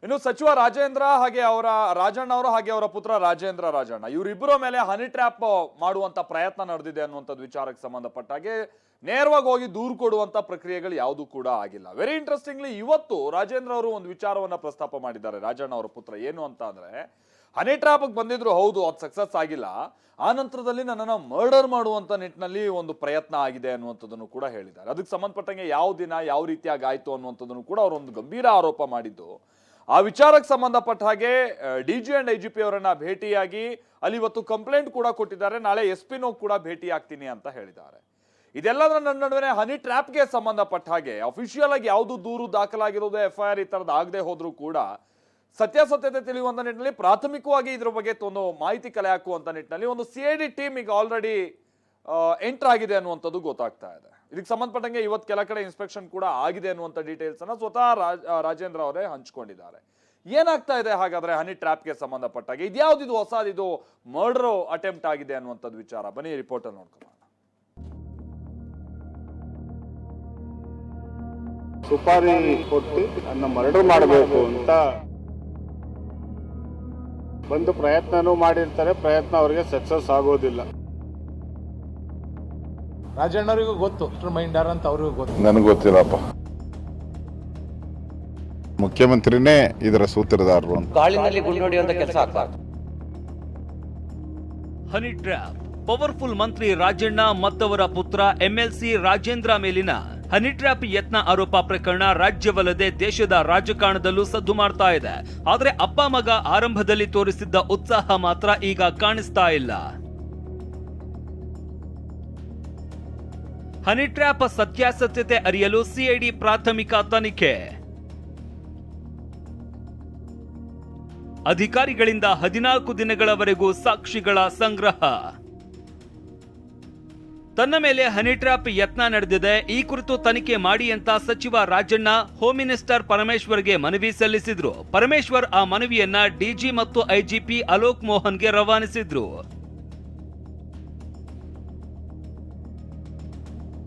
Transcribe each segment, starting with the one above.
ಇನ್ನು ಸಚಿವ ರಾಜೇಂದ್ರ ಹಾಗೆ ಅವರ ರಾಜಣ್ಣ ಅವರು ಹಾಗೆ ಅವರ ಪುತ್ರ ರಾಜಣ್ಣ ಇವರಿಬ್ಬರ ಮೇಲೆ ಹನಿ ಟ್ರ್ಯಾಪ್ ಮಾಡುವಂತ ಪ್ರಯತ್ನ ನಡೆದಿದೆ ಅನ್ನುವಂಥದ್ದು ವಿಚಾರಕ್ಕೆ ಸಂಬಂಧಪಟ್ಟ ಹಾಗೆ ನೇರವಾಗಿ ಹೋಗಿ ದೂರು ಕೊಡುವಂತ ಪ್ರಕ್ರಿಯೆಗಳು ಯಾವುದು ಕೂಡ ಆಗಿಲ್ಲ. ವೆರಿ ಇಂಟ್ರೆಸ್ಟಿಂಗ್ಲಿ ಇವತ್ತು ರಾಜೇಂದ್ರ ಅವರು ಒಂದು ವಿಚಾರವನ್ನ ಪ್ರಸ್ತಾಪ ಮಾಡಿದ್ದಾರೆ. ರಾಜಣ್ಣ ಅವರ ಪುತ್ರ ಏನು ಅಂತ ಅಂದ್ರೆ, ಹನಿ ಟ್ರ್ಯಾಪ್ ಬಂದಿದ್ರು, ಹೌದು ಅದು ಸಕ್ಸಸ್ ಆಗಿಲ್ಲ, ಆ ನಂತರದಲ್ಲಿ ನನ್ನನ್ನು ಮರ್ಡರ್ ಮಾಡುವಂತ ನಿಟ್ಟಿನಲ್ಲಿ ಒಂದು ಪ್ರಯತ್ನ ಆಗಿದೆ ಅನ್ನುವಂಥದ್ದನ್ನು ಕೂಡ ಹೇಳಿದ್ದಾರೆ. ಅದಕ್ಕೆ ಸಂಬಂಧಪಟ್ಟಂಗೆ ಯಾವ ದಿನ ಯಾವ ರೀತಿಯಾಗಿ ಆಯ್ತು ಅನ್ನುವಂಥದ್ದನ್ನು ಕೂಡ ಅವರು ಒಂದು ಗಂಭೀರ ಆರೋಪ ಮಾಡಿದ್ದು. ಆ ವಿಚಾರಕ್ಕೆ ಸಂಬಂಧಪಟ್ಟ ಹಾಗೆ ಡಿಜಿ ಅಂಡ್ ಐಜಿಪಿ ಅವರನ್ನ ಭೇಟಿಯಾಗಿ ಅಲ್ಲಿ ಇವತ್ತು ಕಂಪ್ಲೇಂಟ್ ಕೂಡ ಕೊಟ್ಟಿದ್ದಾರೆ. ನಾಳೆ SP ಕೂಡ ಭೇಟಿ ಆಗ್ತೀನಿ ಅಂತ ಹೇಳಿದ್ದಾರೆ. ಇದೆಲ್ಲದರ ನಡುವೆ ಹನಿ ಟ್ರ್ಯಾಪ್ಗೆ ಸಂಬಂಧಪಟ್ಟ ಹಾಗೆ ಅಫಿಷಿಯಲ್ ಆಗಿ ಯಾವುದು ದೂರು ದಾಖಲಾಗಿರೋದು, FIR ಈ ತರದ್ದು ಆಗದೆ ಹೋದ್ರೂ ಕೂಡ ಸತ್ಯಾಸತ್ಯತೆ ತಿಳಿಯುವಂತ ನಿಟ್ಟಿನಲ್ಲಿ ಪ್ರಾಥಮಿಕವಾಗಿ ಇದ್ರ ಬಗ್ಗೆ ಒಂದು ಮಾಹಿತಿ ಕಲೆ ಹಾಕುವಂತ ನಿಟ್ಟಿನಲ್ಲಿ ಒಂದು CID ಟೀಮ್ ಈಗ ಆಲ್ರೆಡಿ ಎಂಟರ್ ಆಗಿದೆ ಅನ್ನುವಂಥದ್ದು ಗೊತ್ತಾಗ್ತಾ ಇದೆ. ಇದಕ್ಕೆ ಸಂಬಂಧಪಟ್ಟಂಗೆ ಇವತ್ತು ಕೆಲ ಕಡೆ ಇನ್ಸ್ಪೆಕ್ಷನ್ ಕೂಡ ಆಗಿದೆ ಅನ್ನುವಂಥ ಡೀಟೇಲ್ಸ್ ಅನ್ನ ಸ್ವತಃ ರಾಜೇಂದ್ರ ಅವರೇ ಹಂಚ್ಕೊಂಡಿದ್ದಾರೆ. ಏನಾಗ್ತಾ ಇದೆ ಹಾಗಾದ್ರೆ ಹನಿ ಟ್ರ್ಯಾಪ್ಗೆ ಸಂಬಂಧಪಟ್ಟಾಗೆ? ಇದ್ಯಾವ್ದಿದು ಹೊಸದಿದು ಮರ್ಡರ್ ಅಟೆಂಪ್ಟ್ ಆಗಿದೆ ಅನ್ನುವಂಥದ್ದು ವಿಚಾರ, ಬನ್ನಿ ರಿಪೋರ್ಟ್ ಅಲ್ಲಿ ನೋಡ್ಕೊಳ್ಳೋಣ. ಸುಪಾರಿ ಕೊಟ್ಟು ನನ್ನ ಮರ್ಡರ್ ಮಾಡಬೇಕು ಅಂತ ಒಂದು ಪ್ರಯತ್ನನೂ ಮಾಡಿರ್ತಾರೆ. ಪ್ರಯತ್ನ ಅವರಿಗೆ ಸಕ್ಸಸ್ ಆಗೋದಿಲ್ಲ. ರಾಜಣ್ಣವರಿಗೂ ಗೊತ್ತು ಮೈಂಡರ್ ಅಂತ ಅವ್ರಿಗೂ ಗೊತ್ತು. ನನಗೆ ಗೊತ್ತಿಲ್ಲಪ್ಪ. ಮುಖ್ಯಮಂತ್ರಿನೇ ಇದರ ಸೂತ್ರಧಾರರು ಅಂತ. ಗಾಳಿನಲ್ಲಿ ಗುಂಡೊಡೆಯುವಂತ ಕೆಲಸ ಆಗ್ಬಾರ್ದು. ಹನಿ ಟ್ರ್ಯಾಪ್ ಪವರ್ಫುಲ್ ಮಂತ್ರಿ ರಾಜಣ್ಣ ಮತ್ತವರ ಪುತ್ರ MLC ರಾಜೇಂದ್ರ ಮೇಲಿನ ಹನಿ ಟ್ರ್ಯಾಪ್ ಯತ್ನ ಆರೋಪ ಪ್ರಕರಣ ರಾಜ್ಯವಲ್ಲದೆ ದೇಶದ ರಾಜಕಾರಣದಲ್ಲೂ ಸದ್ದು ಮಾಡ್ತಾ ಇದೆ. ಆದ್ರೆ ಅಪ್ಪ ಮಗ ಆರಂಭದಲ್ಲಿ ತೋರಿಸಿದ್ದ ಉತ್ಸಾಹ ಮಾತ್ರ ಈಗ ಕಾಣಿಸ್ತಾ ಇಲ್ಲ. ಹನಿ ಟ್ರ್ಯಾಪ್ ಸತ್ಯಾಸತ್ಯತೆ ಅರಿಯಲು CID ಪ್ರಾಥಮಿಕ ತನಿಖೆ. ಅಧಿಕಾರಿಗಳಿಂದ 14 ದಿನಗಳವರೆಗೂ ಸಾಕ್ಷಿಗಳ ಸಂಗ್ರಹ. ತನ್ನ ಮೇಲೆ ಹನಿ ಟ್ರ್ಯಾಪ್ ಯತ್ನ ನಡೆದಿದೆ, ಈ ಕುರಿತು ತನಿಖೆ ಮಾಡಿ ಅಂತ ಸಚಿವ ರಾಜಣ್ಣ ಹೋಮ್ ಮಿನಿಸ್ಟರ್ ಪರಮೇಶ್ವರ್ಗೆ ಮನವಿ ಸಲ್ಲಿಸಿದ್ರು. ಪರಮೇಶ್ವರ್ ಆ ಮನವಿಯನ್ನ DG ಮತ್ತು IGP ಅಲೋಕ್ ಮೋಹನ್ಗೆ ರವಾನಿಸಿದ್ರು.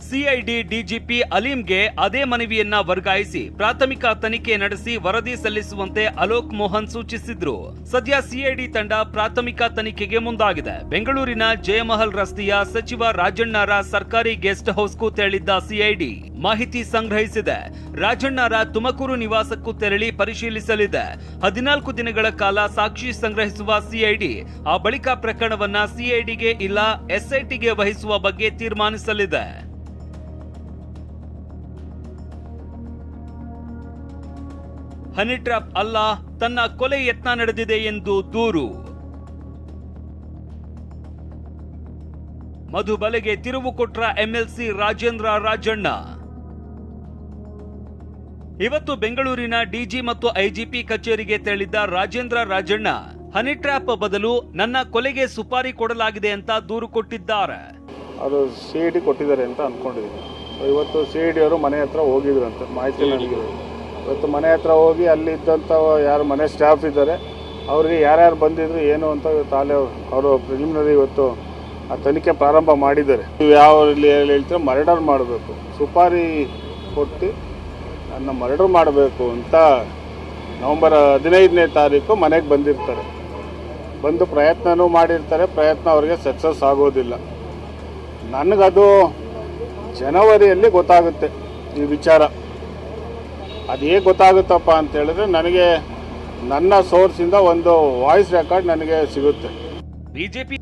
CID DGP ಅಲೀಂಗೆ ಅದೇ ಮನವಿಯನ್ನ ವರ್ಗಾಯಿಸಿ ಪ್ರಾಥಮಿಕ ತನಿಖೆ ನಡೆಸಿ ವರದಿ ಸಲ್ಲಿಸುವಂತೆ ಅಲೋಕ್ ಮೋಹನ್ ಸೂಚಿಸಿದ್ರು. ಸದ್ಯ CID ತಂಡ ಪ್ರಾಥಮಿಕ ತನಿಖೆಗೆ ಮುಂದಾಗಿದೆ. ಬೆಂಗಳೂರಿನ ಜಯಮಹಲ್ ರಸ್ತೆಯ ಸಚಿವ ರಾಜಣ್ಣರ ಸರ್ಕಾರಿ ಗೆಸ್ಟ್ ಹೌಸ್ಗೂ ತೆರಳಿದ್ದ CID ಮಾಹಿತಿ ಸಂಗ್ರಹಿಸಿದೆ. ರಾಜಣ್ಣರ ತುಮಕೂರು ನಿವಾಸಕ್ಕೂ ತೆರಳಿ ಪರಿಶೀಲಿಸಲಿದೆ. 14 ದಿನಗಳ ಕಾಲ ಸಾಕ್ಷಿ ಸಂಗ್ರಹಿಸುವ CID ಆ ಬಳಿಕ ಪ್ರಕರಣವನ್ನ CIDಗೆ ಇಲ್ಲ SITಗೆ ವಹಿಸುವ ಬಗ್ಗೆ ತೀರ್ಮಾನಿಸಲಿದೆ. ಹನಿ ಟ್ರ್ಯಾಪ್ ಅಲ್ಲ, ತನ್ನ ಕೊಲೆ ಯತ್ನ ನಡೆದಿದೆ ಎಂದು ದೂರು. ಮಧು ಬಲೆಗೆ ತಿರುವು ಕೊಟ್ರ MLC ರಾಜಣ್ಣ. ಇವತ್ತು ಬೆಂಗಳೂರಿನ DG ಮತ್ತು IGP ಕಚೇರಿಗೆ ತೆರಳಿದ್ದ ರಾಜಣ್ಣ ಹನಿ ಟ್ರ್ಯಾಪ್ ಬದಲು ನನ್ನ ಕೊಲೆಗೆ ಸುಪಾರಿ ಕೊಡಲಾಗಿದೆ ಅಂತ ದೂರು ಕೊಟ್ಟಿದ್ದಾರೆ. ಅದು CID ಕೊಟ್ಟಿದ್ದಾರೆ ಅಂತ ಅನ್ಕೊಂಡಿದ್ದೀನಿ. ಇವತ್ತು CID ಅವರು ಮನೆ ಹತ್ರ ಹೋಗಿದ್ರು ಅಂತ ಮಾಹಿತಿ ನನಗೆ. ಇವತ್ತು ಮನೆ ಹತ್ರ ಹೋಗಿ ಅಲ್ಲಿದ್ದಂಥ ಯಾರು ಮನೆ ಸ್ಟಾಫ್ ಇದ್ದಾರೆ ಅವ್ರಿಗೆ ಯಾರ್ಯಾರು ಬಂದಿದ್ರು ಏನು ಅಂತ ತಾಲೇ ಅವರು ಪ್ರಿಲಿಮಿನರಿ ಇವತ್ತು ಆ ತನಿಖೆ ಪ್ರಾರಂಭ ಮಾಡಿದ್ದಾರೆ. ನೀವು ಯಾವ ಹೇಳ್ತೀರ ಮರ್ಡರ್ ಮಾಡಬೇಕು, ಸುಪಾರಿ ಕೊಟ್ಟು ನನ್ನ ಮರ್ಡರ್ ಮಾಡಬೇಕು ಅಂತ ನವೆಂಬರ್ 15ನೇ ತಾರೀಕು ಮನೆಗೆ ಬಂದಿರ್ತಾರೆ. ಬಂದು ಪ್ರಯತ್ನನೂ ಮಾಡಿರ್ತಾರೆ. ಪ್ರಯತ್ನ ಅವರಿಗೆ ಸಕ್ಸಸ್ ಆಗೋದಿಲ್ಲ. ನನಗದು ಜನವರಿಯಲ್ಲಿ ಗೊತ್ತಾಗುತ್ತೆ ಈ ವಿಚಾರ. ಅದು ಹೇಗೆ ಗೊತ್ತಾಗುತ್ತಪ್ಪ ಅಂತ ಹೇಳಿದ್ರೆ, ನನಗೆ ನನ್ನ ಸೋರ್ಸಿಂದ ಒಂದು ವಾಯ್ಸ್ ರೆಕಾರ್ಡ್ ನನಗೆ ಸಿಗುತ್ತೆ. BJP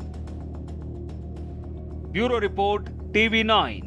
bureau report TV9.